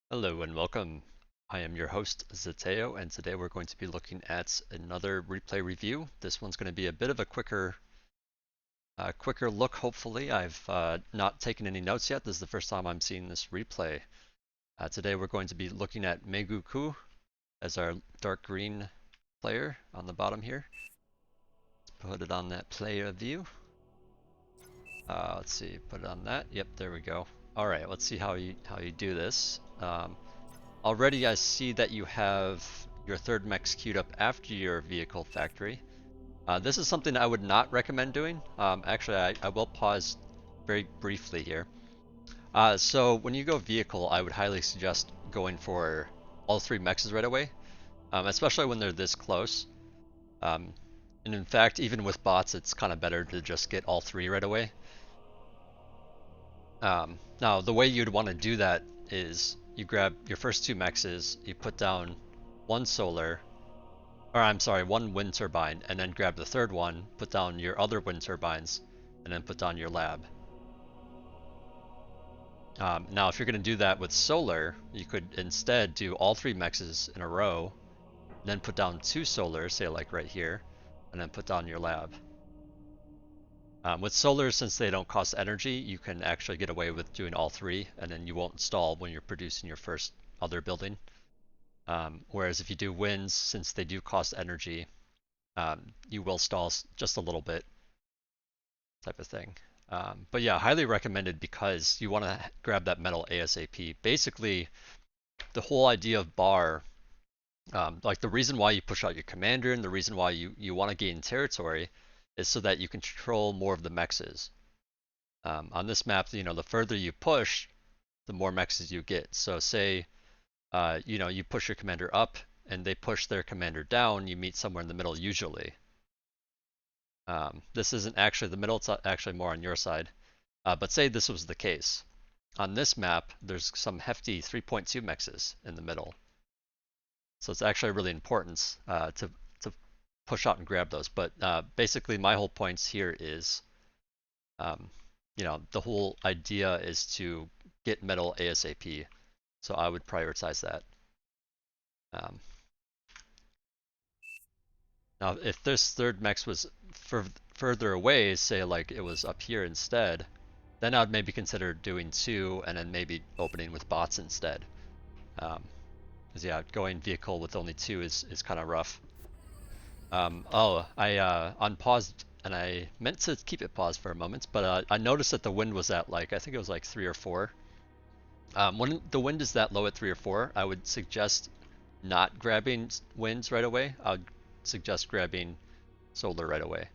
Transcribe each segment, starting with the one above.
Hello and welcome. I am your host Zateo, and today we're going to be looking at another replay review. This one's going to be a bit of a quicker look. Hopefully, I've not taken any notes yet. This is the first time I'm seeing this replay. Today we're going to be looking at Megukoo as our dark green player on the bottom here. Let's put it on that player view. Let's see, put it on that. Yep, there we go. All right, let's see how you do this. Already I see that you have your third mechs queued up after your vehicle factory. This is something I would not recommend doing. Actually, I will pause very briefly here. So when you go vehicle, I would highly suggest going for all three mechs right away, especially when they're this close. And in fact, even with bots, it's kind of better to just get all three right away. Now, the way you'd want to do that is you grab your first two mexes, you put down one solar, or I'm sorry, one wind turbine, and then grab the third one, put down your other wind turbines, and then put down your lab. Now, if you're going to do that with solar, you could instead do all three mexes in a row, then put down two solar, say like right here, and then put down your lab. With solar, since they don't cost energy, you can actually get away with doing all three, and then you won't stall when you're producing your first other building. Whereas if you do winds, since they do cost energy, you will stall just a little bit, type of thing. But yeah, highly recommended because you want to grab that metal ASAP. Basically, the whole idea of bar, like the reason why you push out your commander and the reason why you want to gain territory is so that you can control more of the mexes. On this map, the further you push, the more mexes you get. So say, you push your commander up and they push their commander down, you meet somewhere in the middle usually. This isn't actually the middle, it's actually more on your side. But say this was the case. On this map, there's some hefty 3.2 mexes in the middle. So it's actually really important to push out and grab those. But basically, my whole point here is, the whole idea is to get metal ASAP. So I would prioritize that. Now, if this third mex was further away, say like it was up here instead, then I'd maybe consider doing two and then maybe opening with bots instead. Because yeah, going vehicle with only two is kind of rough. I unpaused and I meant to keep it paused for a moment, but I noticed that the wind was at like, I think it was like 3 or 4. When the wind is that low at 3 or 4, I would suggest not grabbing winds right away. I would suggest grabbing solar right away.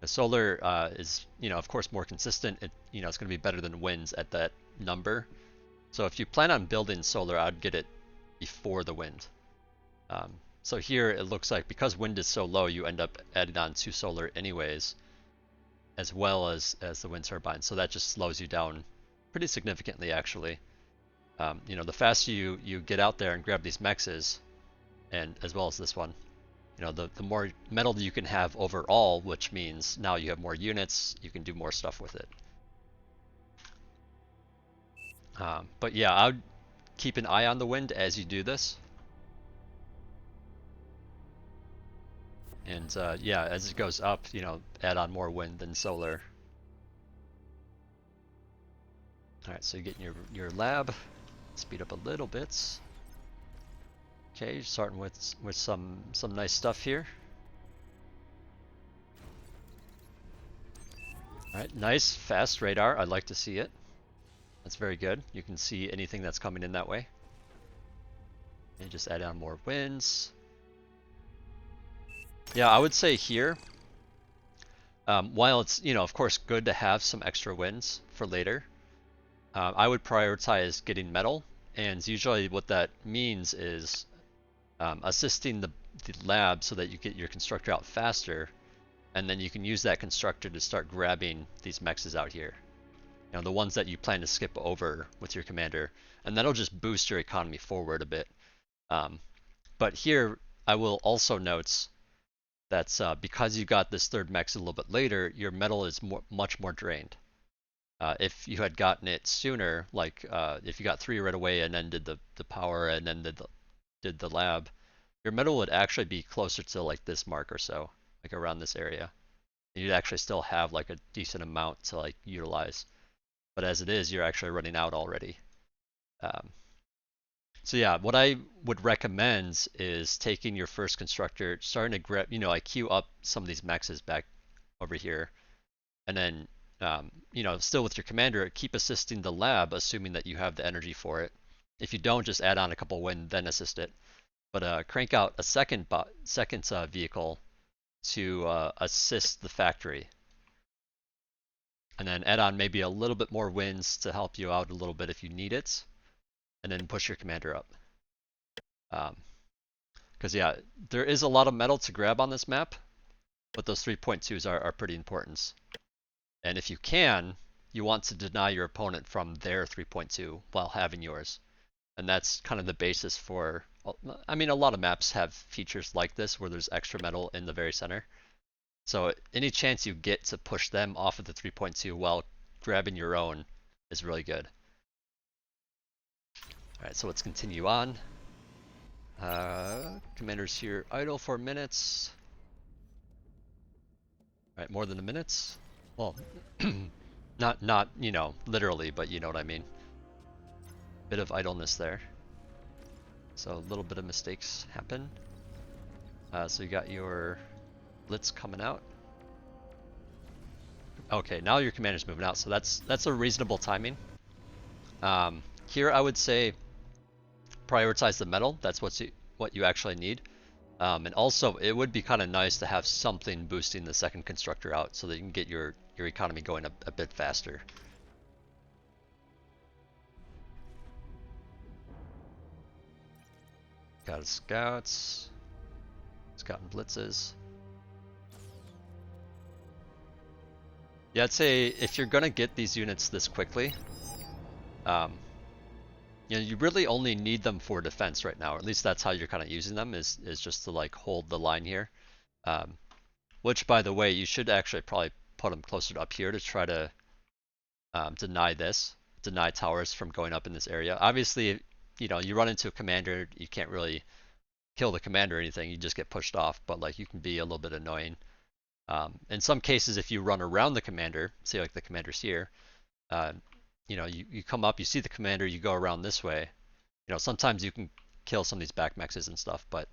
The solar is, of course more consistent. It's going to be better than winds at that number. So if you plan on building solar, I'd get it before the wind. So here it looks like because wind is so low, you end up adding on 2 solar anyways, as well as the wind turbine. So that just slows you down pretty significantly, actually. The faster you get out there and grab these mexes, and as well as this one, the more metal you can have overall, which means now you have more units, you can do more stuff with it. But yeah, I would keep an eye on the wind as you do this. And yeah, as it goes up, add on more wind than solar. Alright, so you're getting your lab. Speed up a little bit. Okay, starting with some nice stuff here. Alright, nice, fast radar. I'd like to see it. That's very good. You can see anything that's coming in that way. And just add on more winds. Yeah, I would say here, while it's, of course good to have some extra winds for later, I would prioritize getting metal. And usually what that means is assisting the lab so that you get your constructor out faster, and then you can use that constructor to start grabbing these mexes out here. The ones that you plan to skip over with your commander, and that'll just boost your economy forward a bit. But here, I will also note that because you got this third mex a little bit later, your metal is much more drained. If you had gotten it sooner, like if you got 3 right away and then did the power and then did the lab, your metal would actually be closer to like this mark or so, like around this area. And you'd actually still have like a decent amount to like utilize. But as it is, you're actually running out already. Um, so yeah, what I would recommend is taking your first constructor, starting to grab, like queue up some of these mexes back over here, and then still with your commander, keep assisting the lab, assuming that you have the energy for it. If you don't, just add on a couple wind, then assist it. But crank out a second vehicle to assist the factory, and then add on maybe a little bit more winds to help you out a little bit if you need it, and then push your commander up. Because yeah, there is a lot of metal to grab on this map, but those 3.2s are pretty important. And if you can, you want to deny your opponent from their 3.2 while having yours. And that's kind of the basis for, I mean, a lot of maps have features like this where there's extra metal in the very center. So any chance you get to push them off of the 3.2 while grabbing your own is really good. Alright, so let's continue on. Commander's here idle for minutes. Alright, more than a minute? Well, not literally, but you know what I mean. Bit of idleness there. So a little bit of mistakes happen. So you got your blitz coming out. Okay, now your commander's moving out, so that's a reasonable timing. Here I would say prioritize the metal. That's what you actually need. And also, it would be kind of nice to have something boosting the second constructor out so that you can get your economy going a bit faster. Got scouts, scout and blitzes. Yeah, I'd say if you're gonna get these units this quickly, you really only need them for defense right now, or at least that's how you're kind of using them, is just to like hold the line here. Which, by the way, you should actually probably put them closer to up here to try to deny towers from going up in this area. Obviously, you run into a commander, you can't really kill the commander or anything, you just get pushed off, but like you can be a little bit annoying. In some cases, if you run around the commander, say like the commander's here, you come up, you see the commander, you go around this way. Sometimes you can kill some of these back mexes and stuff, but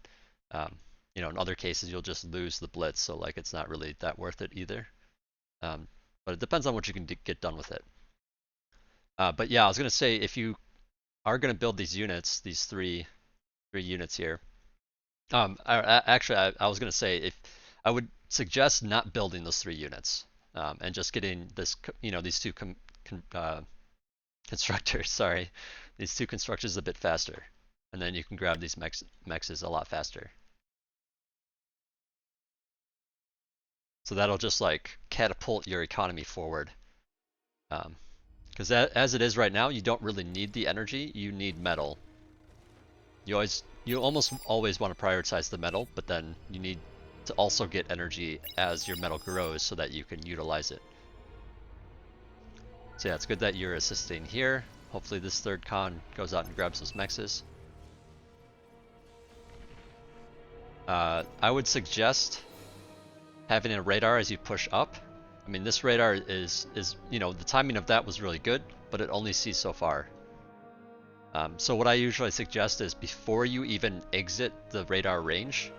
in other cases you'll just lose the blitz, so like it's not really that worth it either. But it depends on what you can get done with it. But yeah, I was gonna say, if you are gonna build these units, these three units here, actually I was gonna say, if I would suggest not building those 3 units, and just getting this, these two constructors, sorry, these 2 constructors a bit faster, and then you can grab these mexes a lot faster. So that'll just like catapult your economy forward. Because as it is right now, you don't really need the energy, you need metal. You almost always want to prioritize the metal, but then you need to also get energy as your metal grows so that you can utilize it. So yeah, it's good that you're assisting here. Hopefully this third con goes out and grabs those mexes. I would suggest having a radar as you push up. I mean, this radar is the timing of that was really good, but it only sees so far. So what I usually suggest is, before you even exit the radar range,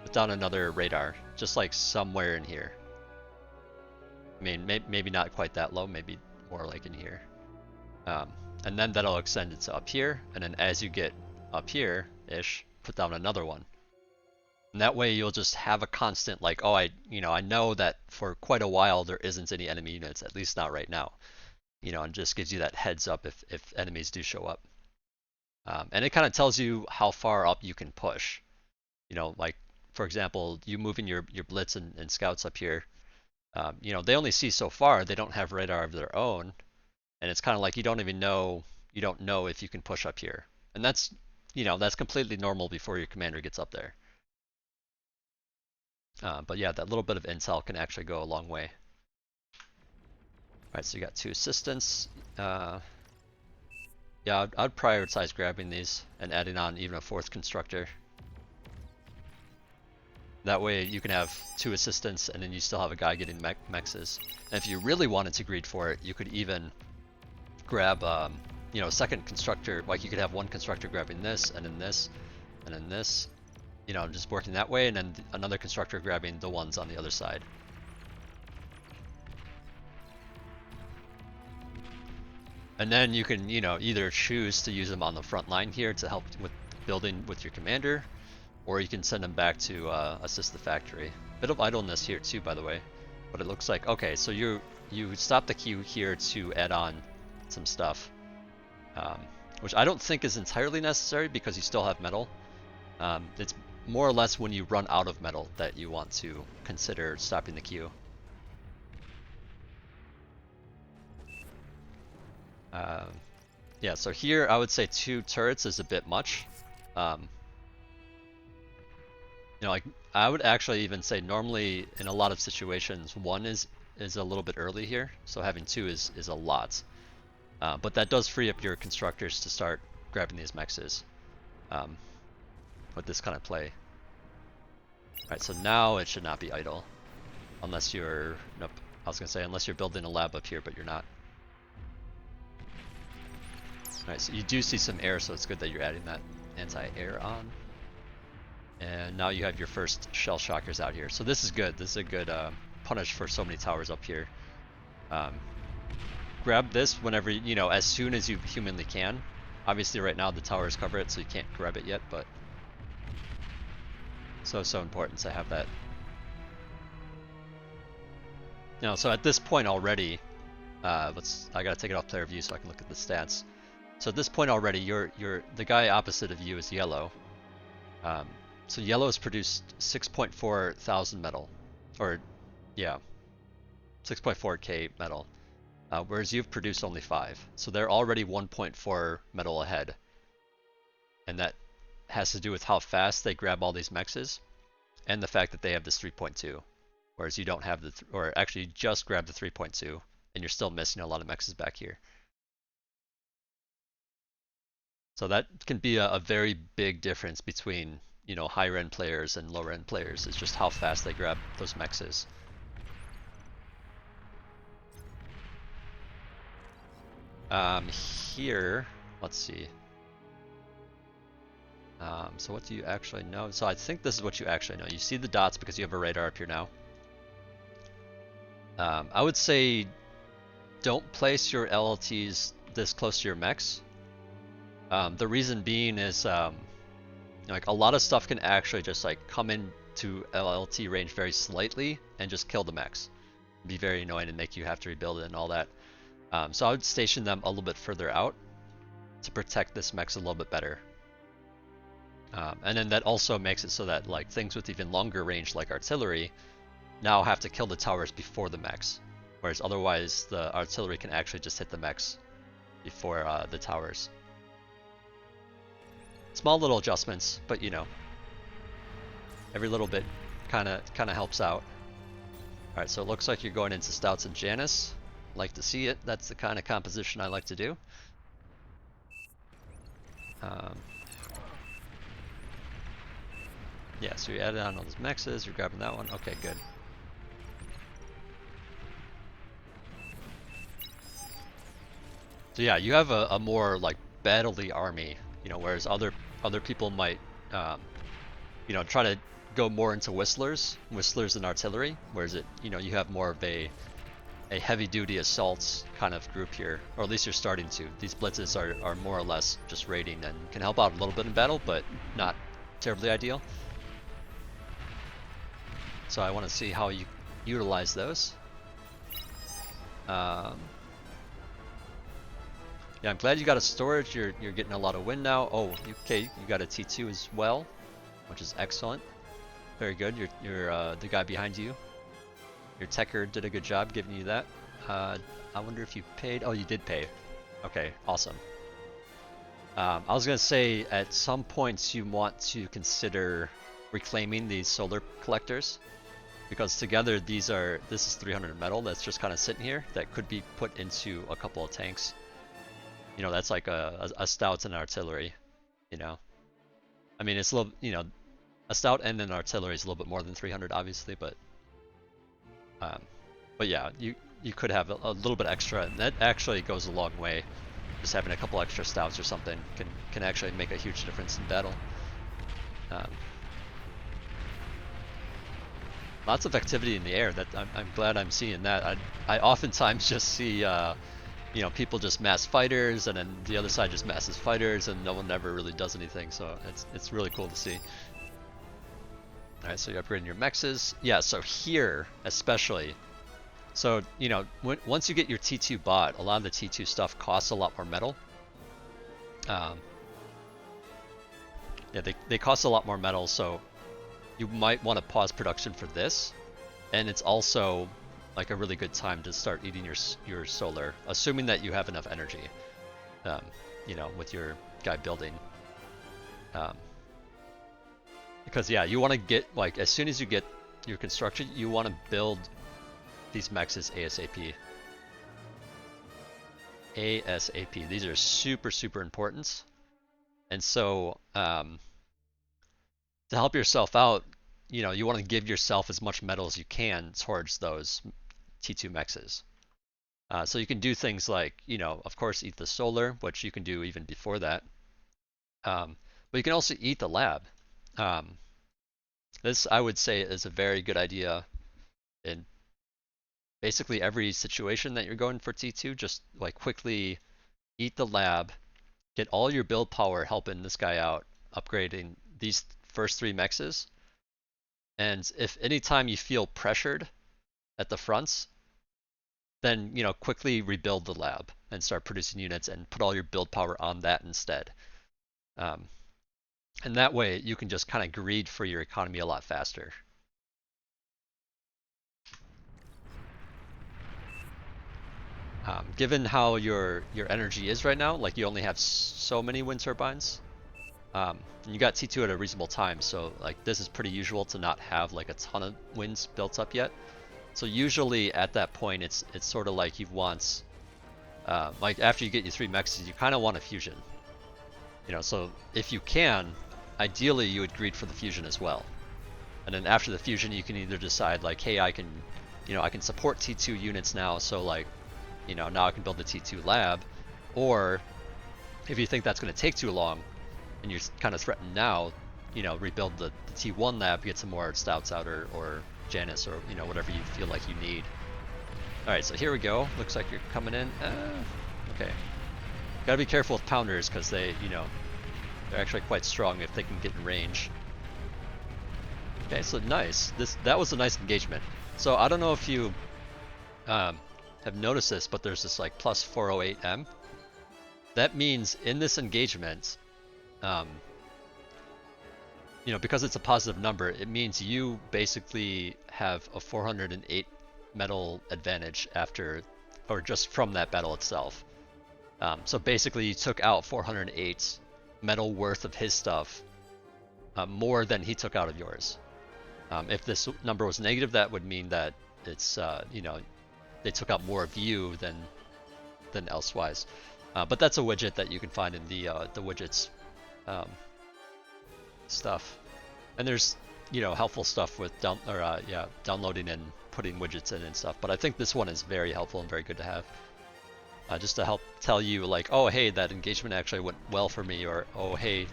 put down another radar, just like somewhere in here. I mean, maybe not quite that low, maybe more like in here. And then that'll extend it to up here, and then as you get up here-ish, put down another one. And that way you'll just have a constant, like, oh, I know that for quite a while there isn't any enemy units, at least not right now. And just gives you that heads up if enemies do show up. And it kind of tells you how far up you can push. Like, for example, you moving your blitz and scouts up here, they only see so far, they don't have radar of their own, and it's kind of like you don't know if you can push up here. And that's completely normal before your commander gets up there. But yeah, that little bit of intel can actually go a long way. Alright, so you got 2 assistants. Yeah, I'd prioritize grabbing these and adding on even a 4th constructor. That way you can have 2 assistants and then you still have a guy getting mexes. And if you really wanted to greed for it, you could even grab, you know, a 2nd constructor. Like you could have 1 constructor grabbing this, and then this, and then this. You know, just working that way, and then another constructor grabbing the ones on the other side. And then you can, you know, either choose to use them on the front line here to help with building with your commander, or you can send them back to assist the factory. Bit of idleness here too, by the way. But it looks like, okay, so you stop the queue here to add on some stuff. Which I don't think is entirely necessary because you still have metal. It's more or less when you run out of metal that you want to consider stopping the queue. Yeah, so here I would say 2 turrets is a bit much. You know, like I would actually even say normally in a lot of situations 1 is a little bit early here, so having 2 is a lot. But that does free up your constructors to start grabbing these mexes with this kind of play. Alright, so now it should not be idle. Unless you're, nope, I was gonna say unless you're building a lab up here, but you're not. Alright, so you do see some air, so it's good that you're adding that anti-air on. And now you have your first shell shockers out here. So this is good. This is a good punish for so many towers up here. Grab this whenever, you know, as soon as you humanly can. Obviously right now the towers cover it, so you can't grab it yet, but so important to have that. You know, so at this point already, I gotta take it off player view so I can look at the stats. So at this point already, the guy opposite of you is yellow. So yellow has produced 6.4 thousand metal, or yeah, 6.4k metal, whereas you've produced only 5. So they're already 1.4 metal ahead, and that has to do with how fast they grab all these mexes, and the fact that they have this 3.2, whereas you don't have the, or actually you just grabbed the 3.2, and you're still missing a lot of mexes back here. So that can be a very big difference between, you know, higher end players and lower end players. It's just how fast they grab those mexes. Here, let's see. So what do you actually know? So I think this is what you actually know. You see the dots because you have a radar up here now. I would say don't place your LLTs this close to your mechs. The reason being is like a lot of stuff can actually just like come into LLT range very slightly and just kill the mechs. Be very annoying and make you have to rebuild it and all that. So I would station them a little bit further out to protect this mechs a little bit better. And then that also makes it so that like things with even longer range like artillery now have to kill the towers before the mechs. Whereas otherwise the artillery can actually just hit the mechs before the towers. Small little adjustments, but you know, every little bit kind of helps out. All right, so it looks like you're going into Stouts and Janus. Like to see it. That's the kind of composition I like to do. Yeah, so you added on all those mexes. You're grabbing that one. Okay, good. So yeah, you have a more like battle-y army. You know, whereas other people might, you know, try to go more into whistlers and artillery. Whereas you know, you have more of a heavy-duty assaults kind of group here, or at least you're starting to. These blitzes are more or less just raiding and can help out a little bit in battle, but not terribly ideal. So I want to see how you utilize those. Yeah, I'm glad you got a storage. You're getting a lot of wind now. Oh, okay, you got a T2 as well, which is excellent. Very good. You're the guy behind you. Your techer did a good job giving you that. I wonder if you paid. Oh, you did pay. Okay, awesome. I was gonna say at some points you want to consider reclaiming these solar collectors. because together this is 300 metal that's just kind of sitting here that could be put into a couple of tanks. You know, that's like a stout and an artillery. You know, I mean it's a little, you know, a stout and an artillery is a little bit more than 300 obviously, um, but yeah, you could have a little bit extra, and that actually goes a long way. Just having a couple extra stouts or something can actually make a huge difference in battle. Um, Lots of activity in the air. That I'm glad I'm seeing that. I oftentimes just see you know, people just mass fighters, and then the other side just masses fighters, and no one ever really does anything. So it's really cool to see. All right, so you're upgrading your mexes. Yeah, so here especially. So you know, once you get your T2 bot, a lot of the T2 stuff costs a lot more metal. Yeah, they cost a lot more metal, so you might want to pause production for this, and it's also like a really good time to start eating your solar, assuming that you have enough energy. You know, with your guy building. Because yeah, you want to get, like, as soon as you get your construction, you want to build these mexes ASAP. ASAP. These are super important. And so, to help yourself out, you know, you want to give yourself as much metal as you can towards those T2 mexes. So you can do things like, you know, of course, eat the solar, which you can do even before that. But you can also eat the lab. This, I would say, is a very good idea in basically every situation that you're going for T2. Just like quickly eat the lab, get all your build power helping this guy out, upgrading these first 3 mexes. And if anytime you feel pressured at the fronts, then, you know, quickly rebuild the lab and start producing units and put all your build power on that instead. And that way you can just kind of greed for your economy a lot faster. Given how your energy is right now, like you only have so many wind turbines, and you got T2 at a reasonable time, so like this is pretty usual to not have like a ton of winds built up yet. So usually at that point, it's sort of like you want, like after you get your 3 mexes, you kind of want a fusion. You know, so if you can, ideally you would greed for the fusion as well. And then after the fusion, you can either decide like, hey, I can, you know, I can support T2 units now, so like, you know, now I can build the T2 lab. Or if you think that's going to take too long and you're kind of threatened now, you know, rebuild the T1 lab, get some more stouts out, or Janus, or, you know, whatever you feel like you need. Alright, so here we go. Looks like you're coming in. Okay. Gotta be careful with pounders, because they, you know, they're actually quite strong if they can get in range. Okay, so nice. That was a nice engagement. So I don't know if you have noticed this, but there's this like plus 408M. That means in this engagement, you know, because it's a positive number, it means you basically have a 408 metal advantage after, or just from that battle itself. So basically you took out 408 metal worth of his stuff, more than he took out of yours. If this number was negative, that would mean that it's, you know, they took out more of you than elsewise. But that's a widget that you can find in the widgets stuff. And there's, you know, helpful stuff with downloading and putting widgets in and stuff. But I think this one is very helpful and very good to have. Just to help tell you like, oh hey, that engagement actually went well for me, or oh hey,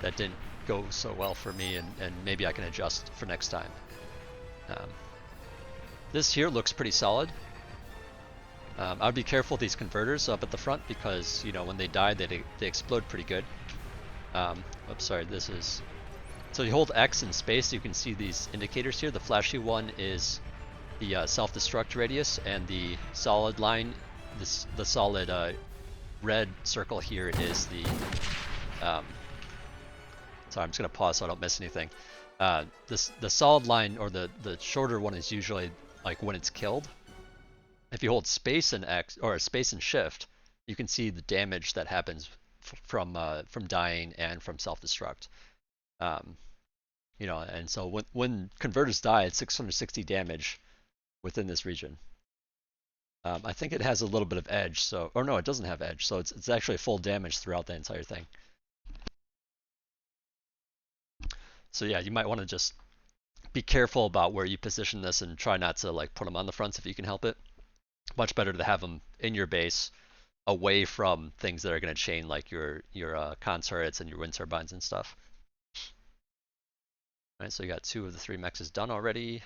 that didn't go so well for me, and maybe I can adjust for next time. This here looks pretty solid. I'd be careful with these converters up at the front, because, you know, when they die, they explode pretty good. Oops, sorry, this is... So you hold X in space, you can see these indicators here. The flashy one is the self-destruct radius, and the solid line, the solid red circle here is the... sorry, I'm just going to pause so I don't miss anything. The solid line, or the shorter one, is usually like when it's killed. If you hold space and X, or space and shift, you can see the damage that happens from dying and from self-destruct. You know, and so when converters die, it's 660 damage within this region. I think it has a little bit of edge, so or no, it doesn't have edge, so it's actually full damage throughout the entire thing. So yeah, you might want to just be careful about where you position this and try not to like put them on the fronts if you can help it. Much better to have them in your base, away from things that are going to chain like your con turrets and your wind turbines and stuff. All right, so you got 2 of the 3 mechs done already.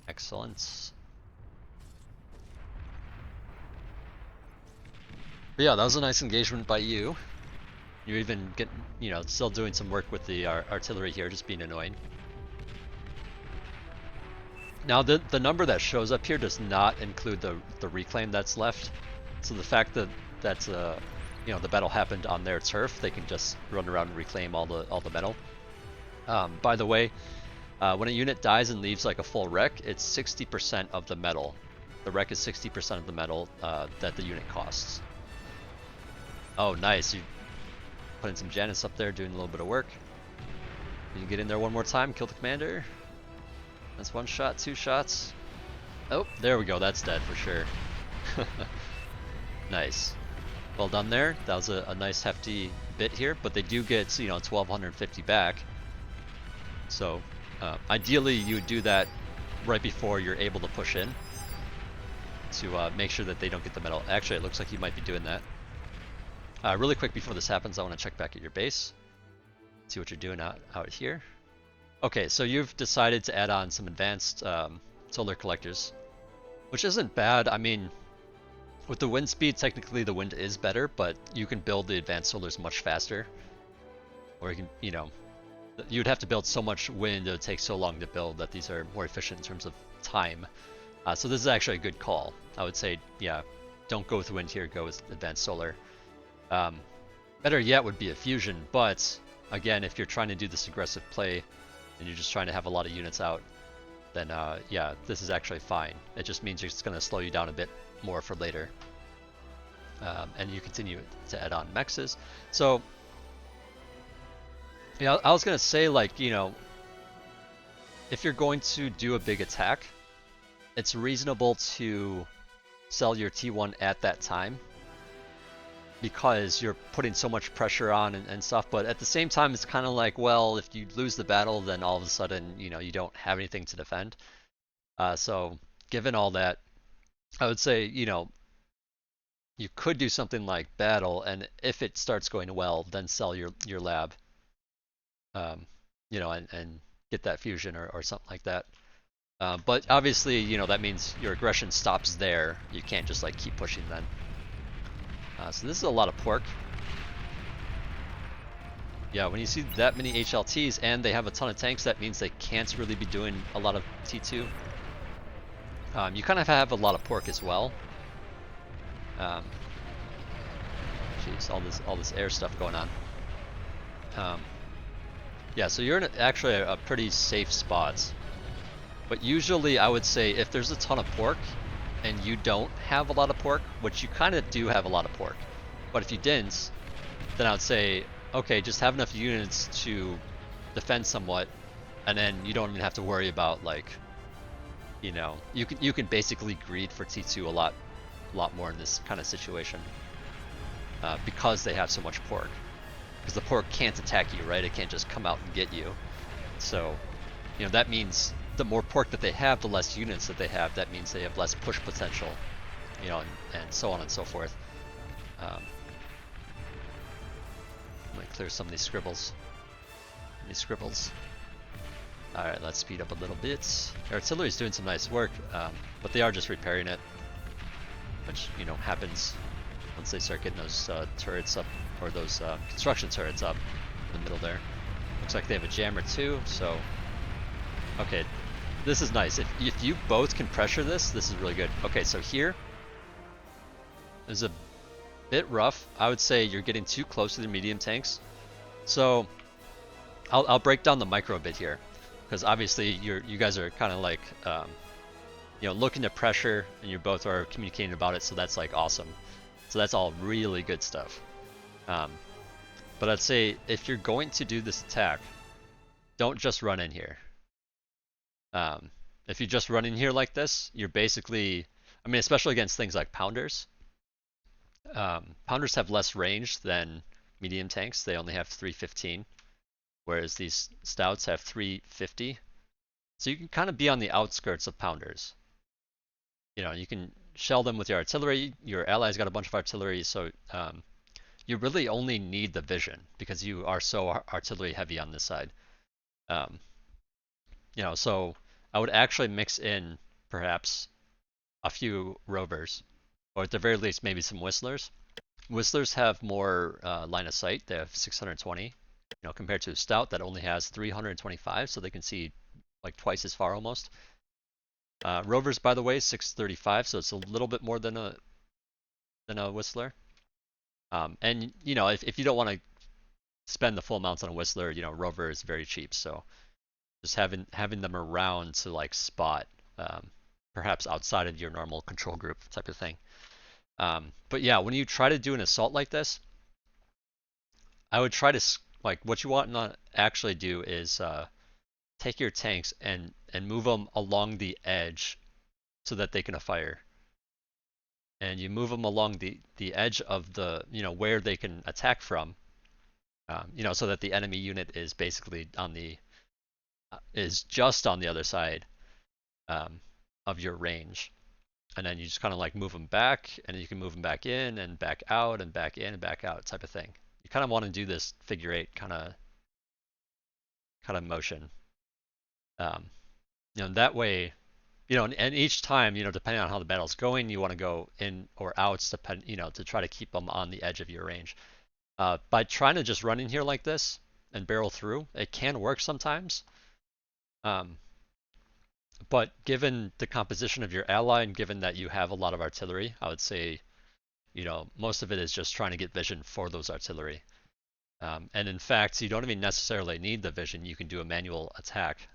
Excellent. But yeah, that was a nice engagement by you. You're even getting, you know, still doing some work with the artillery here, just being annoying. Now the number that shows up here does not include the reclaim that's left. So the fact that that's you know, the battle happened on their turf, they can just run around and reclaim all the metal. By the way, when a unit dies and leaves like a full wreck, it's 60% of the metal. The wreck is 60% of the metal that the unit costs. Oh, nice. You putting some Janus up there, doing a little bit of work. You can get in there one more time, kill the commander. That's 1 shot, 2 shots. Oh, there we go. That's dead for sure. Nice. Well done there. That was a nice hefty bit here, but they do get, you know, 1250 back. So ideally you would do that right before you're able to push in to make sure that they don't get the metal. Actually, it looks like you might be doing that. Really quick before this happens, I want to check back at your base, see what you're doing out here. Okay, so you've decided to add on some advanced solar collectors, which isn't bad. I mean, with the wind speed, technically the wind is better, but you can build the advanced solars much faster. Or you can, you know, you'd have to build so much wind, it would take so long to build that these are more efficient in terms of time. So this is actually a good call. I would say, yeah, don't go with wind here, go with advanced solar. Better yet would be a fusion, but again, if you're trying to do this aggressive play and you're just trying to have a lot of units out, then yeah, this is actually fine. It just means it's going to slow you down a bit more for later. And you continue to add on mexes. So, yeah, I was going to say, like, you know, if you're going to do a big attack, it's reasonable to sell your T1 at that time, because you're putting so much pressure on and stuff, but at the same time it's kind of like, well, if you lose the battle, then all of a sudden, you know, you don't have anything to defend. So given all that, I would say, you know, you could do something like battle, and if it starts going well, then sell your lab, you know, and get that fusion or something like that. But obviously, you know, that means your aggression stops there. You can't just like keep pushing then. So this is a lot of pork. Yeah, when you see that many HLTs and they have a ton of tanks, that means they can't really be doing a lot of T2. You kind of have a lot of pork as well. Jeez, all this air stuff going on. Yeah, so you're in actually a pretty safe spot. But usually I would say if there's a ton of pork and you don't have a lot of pork, which you kind of do have a lot of pork, but if you didn't, then I would say, okay, just have enough units to defend somewhat, and then you don't even have to worry about, like, you know, you can basically greed for T2 a lot more in this kind of situation, because they have so much pork. Because the pork can't attack you, right? It can't just come out and get you. So, you know, that means the more pork that they have, the less units that they have. That means they have less push potential, you know, and so on and so forth. I'm gonna clear some of these scribbles. Alright, let's speed up a little bit. Our artillery's doing some nice work, but they are just repairing it, which, you know, happens once they start getting those turrets up, or those construction turrets up in the middle there. Looks like they have a jammer too, so okay, this is nice. If you both can pressure this is really good. Okay, so here is a bit rough. I would say you're getting too close to the medium tanks. So I'll break down the micro a bit here, because obviously you guys are kind of like you know, looking to pressure, and you both are communicating about it, so that's like awesome. So that's all really good stuff. But I'd say if you're going to do this attack, don't just run in here. Um, if you just run in here like this, you're basically, I mean, especially against things like pounders. Pounders have less range than medium tanks. They only have 315, whereas these stouts have 350. So you can kind of be on the outskirts of pounders. You can shell them with your artillery. Your allies got a bunch of artillery, so you really only need the vision because you are so artillery heavy on this side. Um, so I would actually mix in perhaps a few rovers, or at the very least maybe some whistlers. Whistlers have more line of sight. They have 620, compared to a stout that only has 325, so they can see like twice as far almost. Rovers, by the way, 635, so it's a little bit more than a whistler. And if you don't want to spend the full amounts on a whistler, rover is very cheap. So just having them around to like spot, perhaps outside of your normal control group type of thing. But yeah, when you try to do an assault like this, I would try to like what you want to actually do is take your tanks and move them along the edge so that they can fire. And you move them along the edge of the where they can attack from, so that the enemy unit is basically is just on the other side of your range. And then you just kind of like move them back, and you can move them back in and back out and back in and back out type of thing. You kind of want to do this figure eight kind of motion. That way, and each time, depending on how the battle's going, you want to go in or out, to try to keep them on the edge of your range. By trying to just run in here like this and barrel through, it can work sometimes. But given the composition of your ally and given that you have a lot of artillery, I would say, most of it is just trying to get vision for those artillery. And in fact, you don't even necessarily need the vision. You can do a manual attack.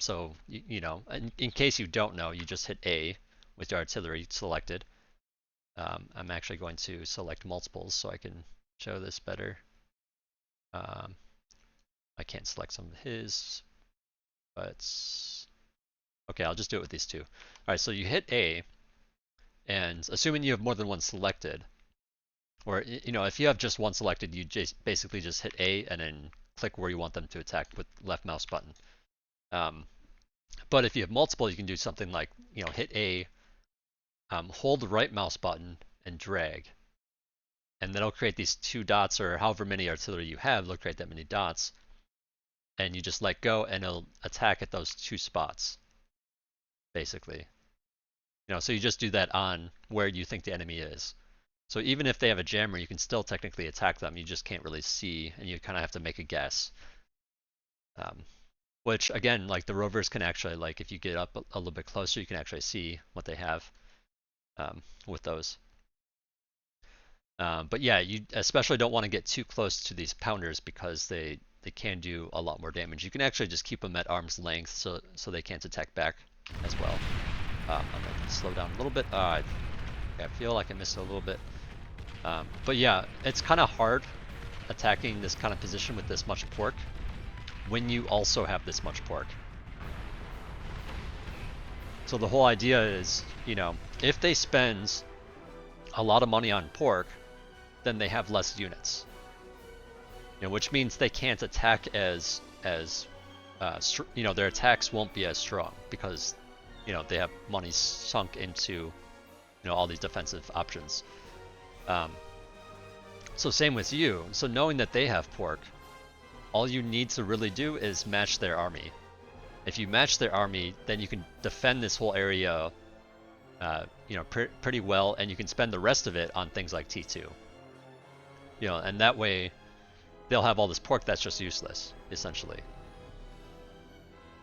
So, in case you don't know, you just hit A with your artillery selected. I'm actually going to select multiples so I can show this better. I can't select some of his, but okay, I'll just do it with these two. All right, so you hit A, and assuming you have more than one selected, or if you have just one selected, you basically just hit A and then click where you want them to attack with left mouse button. But if you have multiple, you can do something like hit A, hold the right mouse button and drag, and that'll create these two dots, or however many artillery you have, it'll create that many dots, and you just let go and it'll attack at those two spots, basically. So you just do that on where you think the enemy is. So even if they have a jammer, you can still technically attack them. You just can't really see, and you kind of have to make a guess. Which again, like the rovers can actually, like if you get up a little bit closer, you can actually see what they have with those. But yeah, you especially don't want to get too close to these pounders because they can do a lot more damage. You can actually just keep them at arm's length so they can't attack back as well. I'm gonna slow down a little bit. I feel like I missed a little bit. But yeah, it's kind of hard attacking this kind of position with this much pork when you also have this much pork. So the whole idea is, if they spend a lot of money on pork, then they have less units. Which means they can't attack as their attacks won't be as strong because they have money sunk into all these defensive options. So same with you. So knowing that they have pork, all you need to really do is match their army. If you match their army, then you can defend this whole area pretty well, and you can spend the rest of it on things like T2. And that way they'll have all this pork that's just useless, essentially.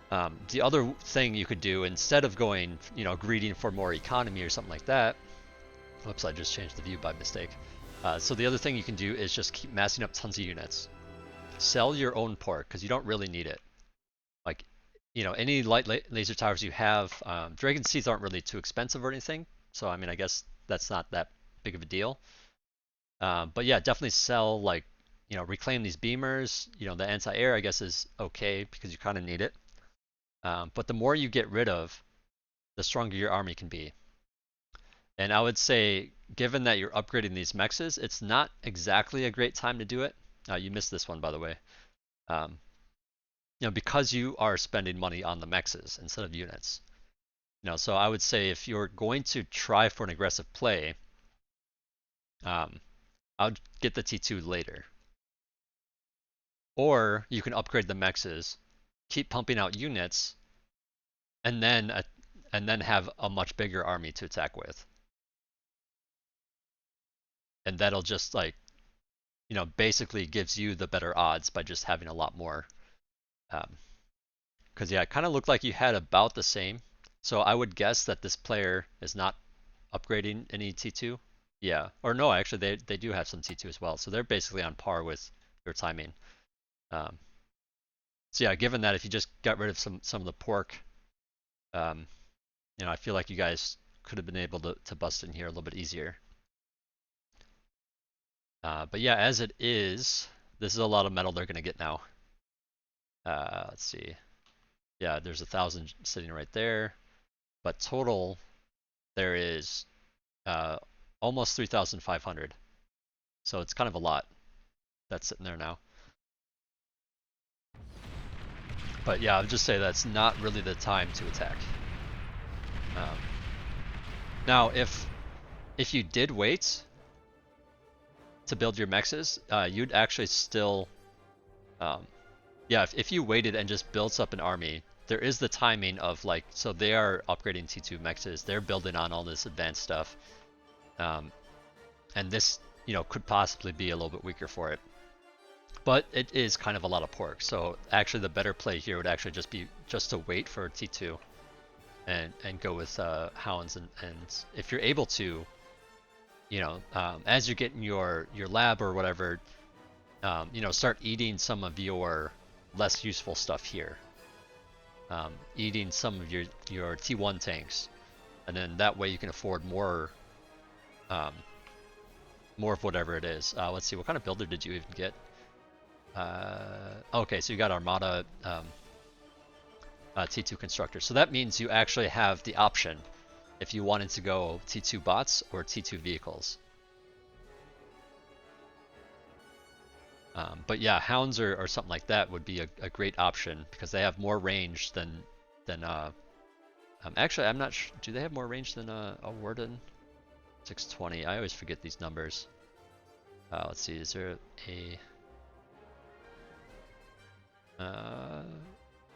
The other thing you could do, instead of going, greedy for more economy or something like that, whoops, I just changed the view by mistake. So the other thing you can do is just keep massing up tons of units. Sell your own pork, because you don't really need it. Like, any light laser towers you have, Dragon Seeds aren't really too expensive or anything, so I mean, I guess that's not that big of a deal. But yeah, definitely sell like you know, reclaim these beamers. You know, the anti-air I guess is okay because you kind of need it. But the more you get rid of, the stronger your army can be. And I would say, given that you're upgrading these mexes, it's not exactly a great time to do it. You missed this one, by the way. You know, because you are spending money on the mexes instead of units. You know, so I would say if you're going to try for an aggressive play, I would get the T2 later. Or you can upgrade the mexes, keep pumping out units, and then have a much bigger army to attack with. And that'll just like, you know, basically gives you the better odds by just having a lot more. Because yeah, it kind of looked like you had about the same. So I would guess that this player is not upgrading any T2. Yeah, or no, actually they do have some T2 as well. So they're basically on par with your timing. So yeah, given that if you just got rid of some of the pork, you know, I feel like you guys could have been able to bust in here a little bit easier. But yeah, as it is, this is a lot of metal they're gonna get now. Let's see. Yeah, there's 1,000 sitting right there, but total there is almost 3,500. So it's kind of a lot that's sitting there now. But yeah, I'll just say that's not really the time to attack. Now, if you did wait to build your mexes, you'd actually still, yeah, if you waited and just built up an army, there is the timing of like, so they are upgrading T2 mexes, they're building on all this advanced stuff, and this, you know, could possibly be a little bit weaker for it. But it is kind of a lot of pork, so actually the better play here would actually just be just to wait for T2 and go with hounds, and if you're able to, you know, as you're getting your lab or whatever, you know, start eating some of your less useful stuff here. Eating some of your T1 tanks, and then that way you can afford more of whatever it is. Let's see, what kind of builder did you even get? Okay, so you got Armada T2 constructor. So that means you actually have the option if you wanted to go T2 bots or T2 vehicles. But yeah, hounds or something like that would be a great option because they have more range than actually, I'm not sure. Do they have more range than a Warden? 620. I always forget these numbers. Let's see. Is there a?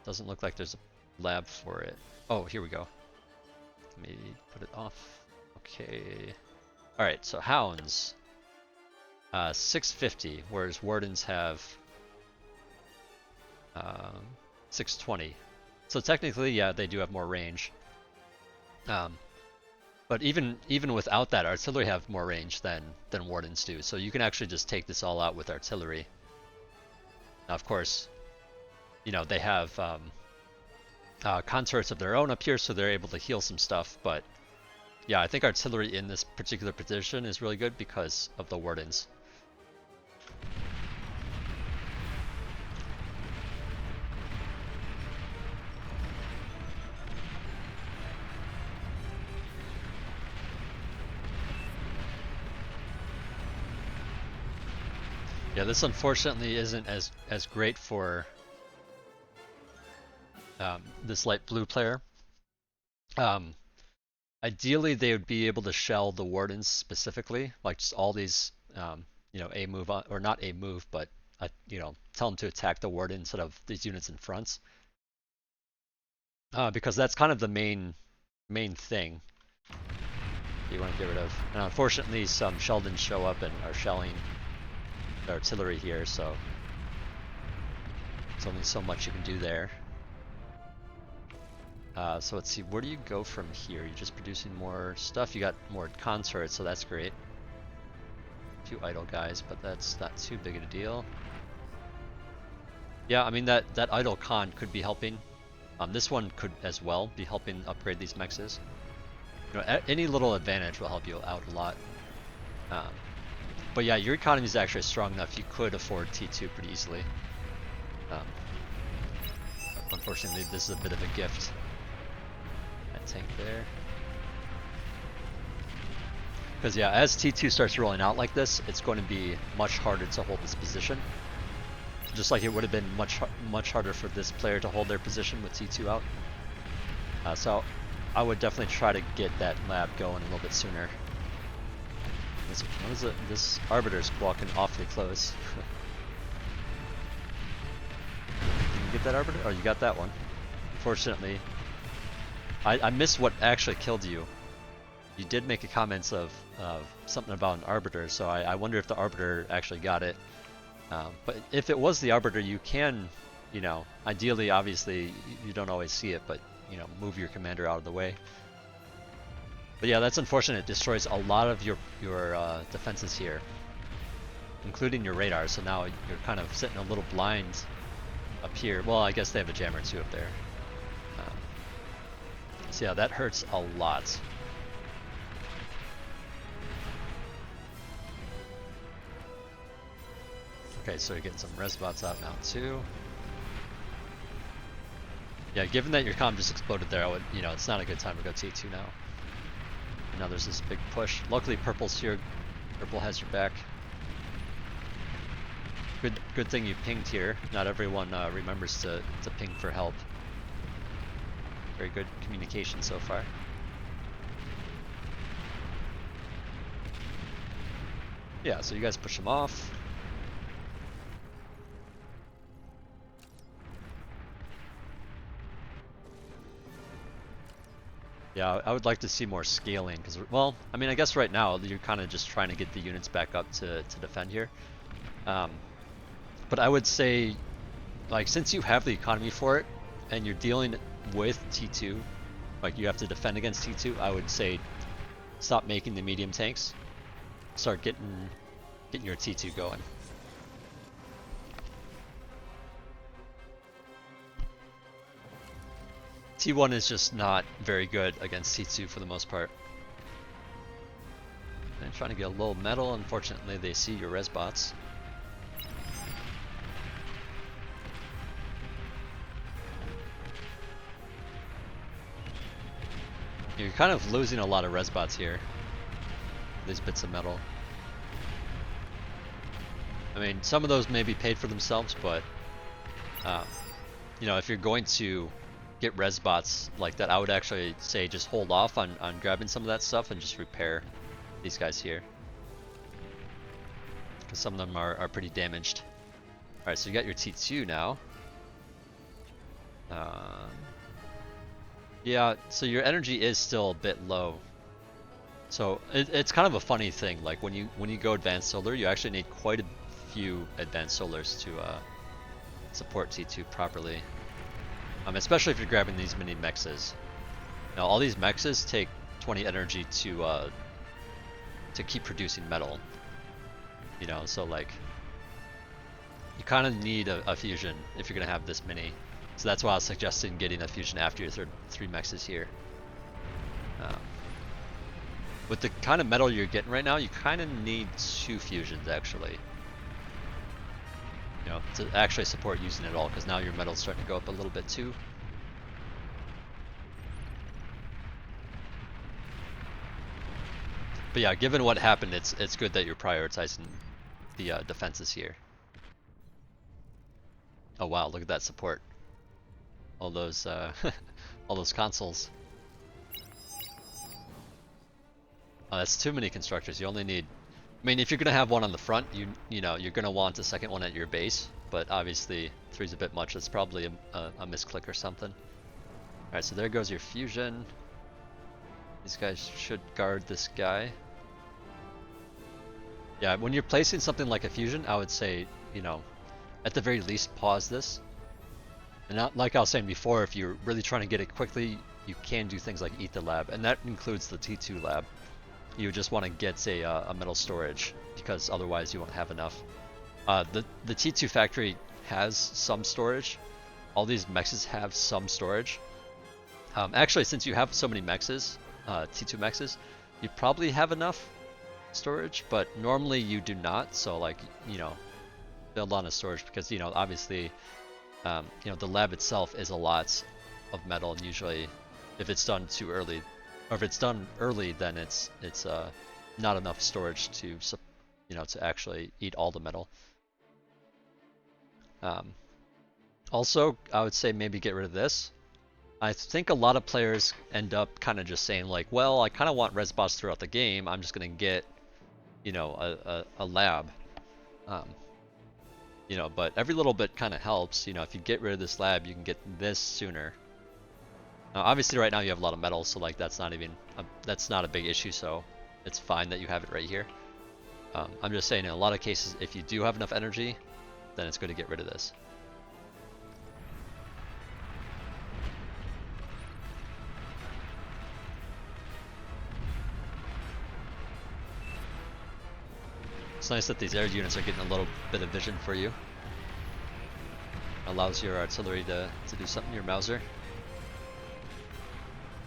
Doesn't look like there's a lab for it. Oh, here we go. Maybe put it off. Okay. All right. So hounds. 650, whereas wardens have 620. So technically, yeah, they do have more range. But even without that, artillery have more range than wardens do. So you can actually just take this all out with artillery. Now, of course, you know, they have consorts of their own up here, so they're able to heal some stuff. But yeah, I think artillery in this particular position is really good because of the wardens. Yeah, this unfortunately isn't as great for this light blue player. Ideally, they would be able to shell the wardens specifically, like just all these, you know, a move on, or not a move, but you know, tell them to attack the warden instead of these units in front, because that's kind of the main thing you want to get rid of. And unfortunately, some Sheldons show up and are shelling the artillery here, so there's only so much you can do there. So let's see, where do you go from here? You're just producing more stuff. You got more consorts, so that's great. 2 idle guys, but that's not too big of a deal. Yeah, I mean that idle con could be helping. This one could as well be helping upgrade these mexes. You know, any little advantage will help you out a lot. But yeah, your economy is actually strong enough. You could afford T2 pretty easily. Um, unfortunately, this is a bit of a gift. That tank there. Because yeah, as T2 starts rolling out like this, it's going to be much harder to hold this position. Just like it would have been much harder for this player to hold their position with T2 out. So I would definitely try to get that lab going a little bit sooner. What is it? This Arbiter's walking awfully close. Did you get that Arbiter? Oh, you got that one. Unfortunately, I missed what actually killed you. You did make a comment of something about an Arbiter, so I wonder if the Arbiter actually got it. But if it was the Arbiter, you can, you know, ideally, obviously, you don't always see it, but, you know, move your commander out of the way. But yeah, that's unfortunate. It destroys a lot of your defenses here, including your radar, so now you're kind of sitting a little blind up here. Well, I guess they have a jammer too up there. So yeah, that hurts a lot. Okay, so you're getting some res bots out now too. Yeah, given that your comm just exploded there, I would, you know, it's not a good time to go T2 now. And now there's this big push. Luckily, purple's here. Purple has your back. Good thing you pinged here. Not everyone remembers to ping for help. Very good communication so far. Yeah, so you guys push them off. Yeah, I would like to see more scaling, because, well, I mean, I guess right now you're kind of just trying to get the units back up to defend here. But I would say, like, since you have the economy for it, and you're dealing with T2, like you have to defend against T2, I would say stop making the medium tanks. Start getting your T2 going. T1 is just not very good against T2 for the most part. And trying to get a little metal, unfortunately they see your res bots. You're kind of losing a lot of res bots here. These bits of metal. I mean, some of those may be paid for themselves, but you know, if you're going to get res bots like that, I would actually say just hold off on grabbing some of that stuff and just repair these guys here, because some of them are pretty damaged. Alright, so you got your T2 now. Yeah, so your energy is still a bit low. So it's kind of a funny thing, like when you go advanced solar, you actually need quite a few advanced solars to support T2 properly. Especially if you're grabbing these mini mexes. Now all these mexes take 20 energy to keep producing metal. You know, so like you kind of need a fusion if you're gonna have this many. So that's why I was suggesting getting a fusion after your three mexes here. With the kind of metal you're getting right now, you kind of need 2 fusions actually. You know, to actually support using it all, because now your metal's starting to go up a little bit too. But yeah, given what happened, it's good that you're prioritizing the defenses here. Oh wow, look at that support. All those all those consoles. Oh, that's too many constructors. You only need, I mean, if you're gonna have one on the front, you know you're gonna want a second one at your base. But obviously, 3's a bit much. It's probably a misclick or something. All right, so there goes your fusion. These guys should guard this guy. Yeah, when you're placing something like a fusion, I would say, you know, at the very least, pause this. And not, like I was saying before, if you're really trying to get it quickly, you can do things like eat the lab, and that includes the T2 lab. You just want to get a metal storage, because otherwise you won't have enough. The T2 factory has some storage. All these mexes have some storage. Actually, since you have so many mexes, T2 mexes, you probably have enough. storage, but normally you do not. So like, you know, build on a storage because, you know, obviously, you know, the lab itself is a lot of metal, and usually if it's done too early, or if it's done early, then it's not enough storage to, you know, to actually eat all the metal. Also, I would say maybe get rid of this. I think a lot of players end up kind of just saying like, well, I kind of want res bots throughout the game. I'm just gonna get, you know, a lab. You know, but every little bit kind of helps. You know, if you get rid of this lab, you can get this sooner. Now, obviously, right now you have a lot of metal, so like that's not even that's not a big issue. So it's fine that you have it right here. I'm just saying, in a lot of cases, if you do have enough energy, then it's good to get rid of this. It's nice that these air units are getting a little bit of vision for you. Allows your artillery to do something, your Mauser.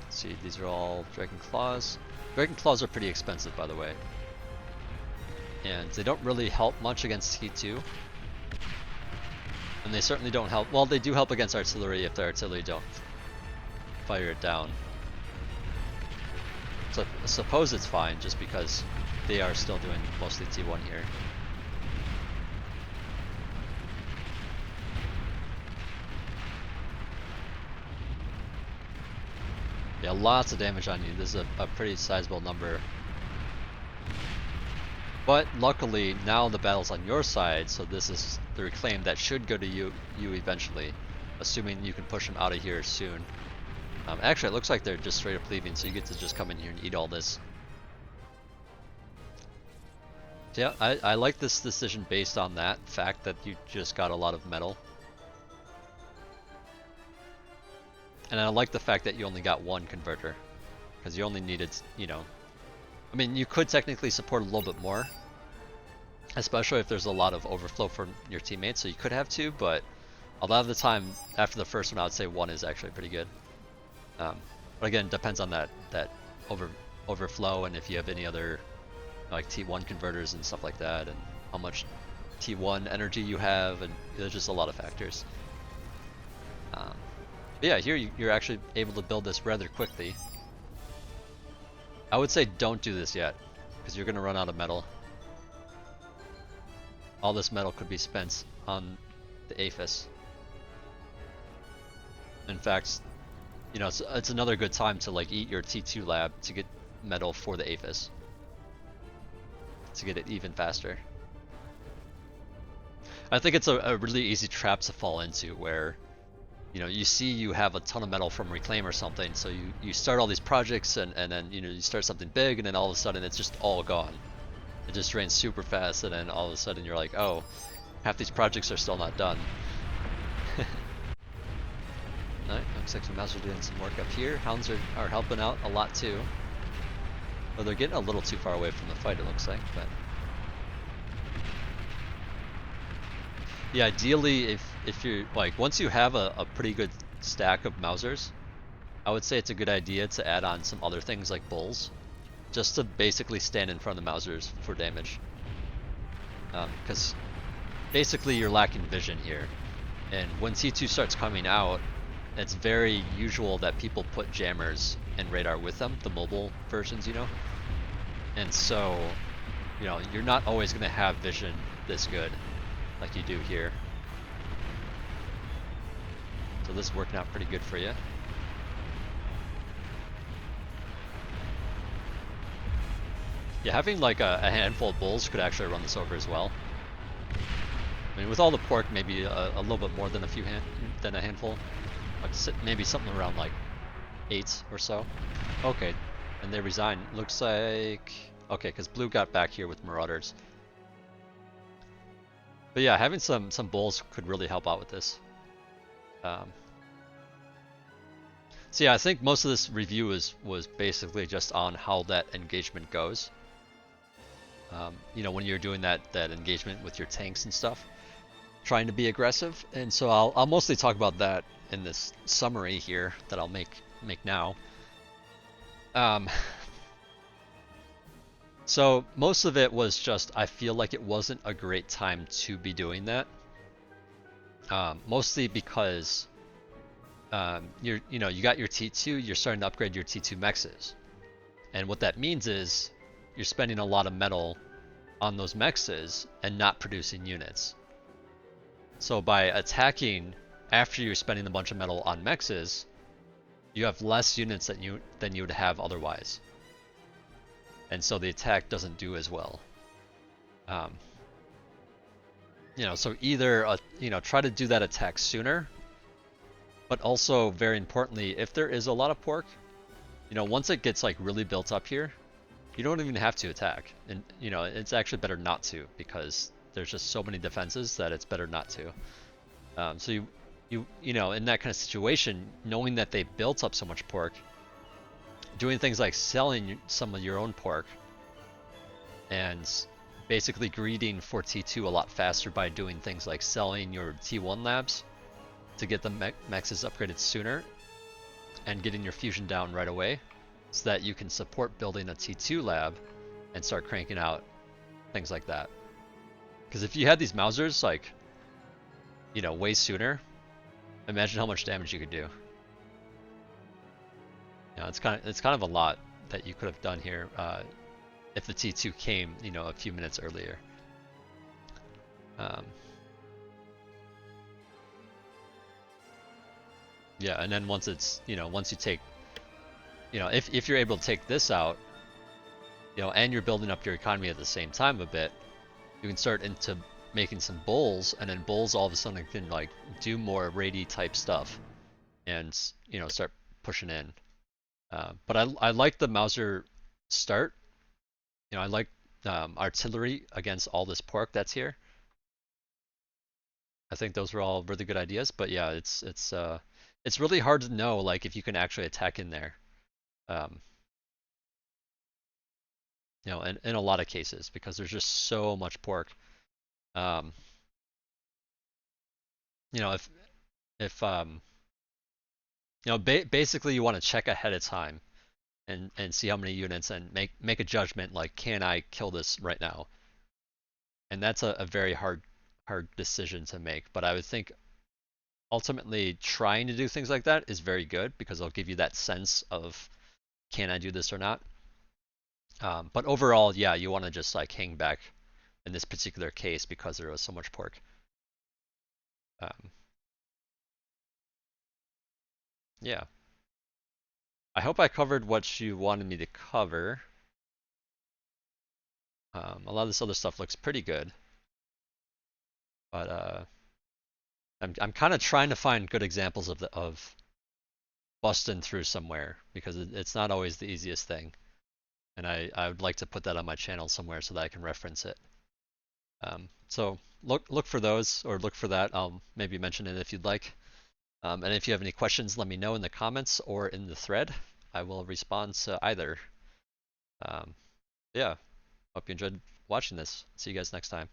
Let's see, these are all Dragon Claws. Dragon Claws are pretty expensive, by the way. And they don't really help much against T2. And they certainly don't help, well, they do help against artillery if the artillery don't fire it down. So I suppose it's fine, just because they are still doing mostly T1 here. Yeah, lots of damage on you. This is a pretty sizable number. But luckily, now the battle's on your side, so this is the reclaim that should go to you eventually, assuming you can push them out of here soon. Actually, it looks like they're just straight up leaving, so you get to just come in here and eat all this. So yeah, I like this decision based on that fact that you just got a lot of metal. And I like the fact that you only got one converter, because you only needed, you know, I mean, you could technically support a little bit more, especially if there's a lot of overflow from your teammates, so you could have two, but a lot of the time, after the first one, I would say one is actually pretty good. But again, depends on that overflow, and if you have any other like T1 converters and stuff like that, and how much T1 energy you have, and there's just a lot of factors. But yeah, here you're actually able to build this rather quickly. I would say don't do this yet, because you're going to run out of metal. All this metal could be spent on the APHIS. In fact, you know, it's another good time to like eat your T2 lab to get metal for the APHIS, to get it even faster. I think it's a really easy trap to fall into, where you know, you see you have a ton of metal from Reclaim or something, so you start all these projects, and then, you know, you start something big, and then all of a sudden it's just all gone. It just drains super fast, and then all of a sudden you're like, oh, half these projects are still not done. Alright, looks like some Mouse are doing some work up here. Hounds are helping out a lot too. Well, they're getting a little too far away from the fight, it looks like, but... Yeah, ideally, if you're, like, once you have a pretty good stack of Mausers, I would say it's a good idea to add on some other things like Bulls, just to basically stand in front of the Mausers for damage. Because basically you're lacking vision here, and when T2 starts coming out, it's very usual that people put jammers and radar with them, the mobile versions, you know? And so, you know, you're not always going to have vision this good like you do here. So this is working out pretty good for you. Yeah, having like a handful of bulls could actually run this over as well. I mean, with all the pork, maybe a little bit more than a handful. Like maybe something around like 8 or so. Okay, and they resign. Looks like, okay, because blue got back here with marauders. But yeah, having some bulls could really help out with this. So yeah, I think most of this review was basically just on how that engagement goes. You know, when you're doing that engagement with your tanks and stuff, trying to be aggressive. And so I'll mostly talk about that in this summary here that I'll make now. So most of it was just I feel like it wasn't a great time to be doing that. Mostly because you got your T2, you're starting to upgrade your T2 mexes. And what that means is you're spending a lot of metal on those mexes and not producing units. So by attacking after you're spending a bunch of metal on mexes, you have less units than you would have otherwise. And so the attack doesn't do as well. Um, so either try to do that attack sooner, but also very importantly, if there is a lot of pork, once it gets like really built up here, you don't even have to attack, and it's actually better not to because there's just so many defenses that it's better not to. So in that kind of situation, knowing that they built up so much pork, doing things like selling some of your own pork and basically greeding for T2 a lot faster by doing things like selling your T1 labs to get the mexes upgraded sooner and getting your fusion down right away so that you can support building a T2 lab and start cranking out things like that. Because if you had these Mausers like, way sooner, imagine how much damage you could do. It's kind of a lot that you could have done here if the T2 came, a few minutes earlier. Yeah, and then once it's, once you take, if you're able to take this out, and you're building up your economy at the same time a bit, you can start into making some bulls, and then bulls all of a sudden can like do more raidy type stuff, and start pushing in. But I like the Mauser start. I like artillery against all this pork that's here. I think those were all really good ideas. But yeah, it's really hard to know like if you can actually attack in there. In a lot of cases because there's just so much pork. If basically you want to check ahead of time and see how many units and make a judgment like, can I kill this right now? And that's a very hard decision to make. But I would think ultimately trying to do things like that is very good because it'll give you that sense of, can I do this or not? But overall, yeah, you want to just like hang back in this particular case because there was so much pork. Yeah. I hope I covered what you wanted me to cover. A lot of this other stuff looks pretty good, but I'm kind of trying to find good examples of busting through somewhere because it's not always the easiest thing, and I would like to put that on my channel somewhere so that I can reference it. So look for those, or look for that. I'll maybe mention it if you'd like. And if you have any questions, let me know in the comments or in the thread. I will respond to either. Yeah, hope you enjoyed watching this. See you guys next time.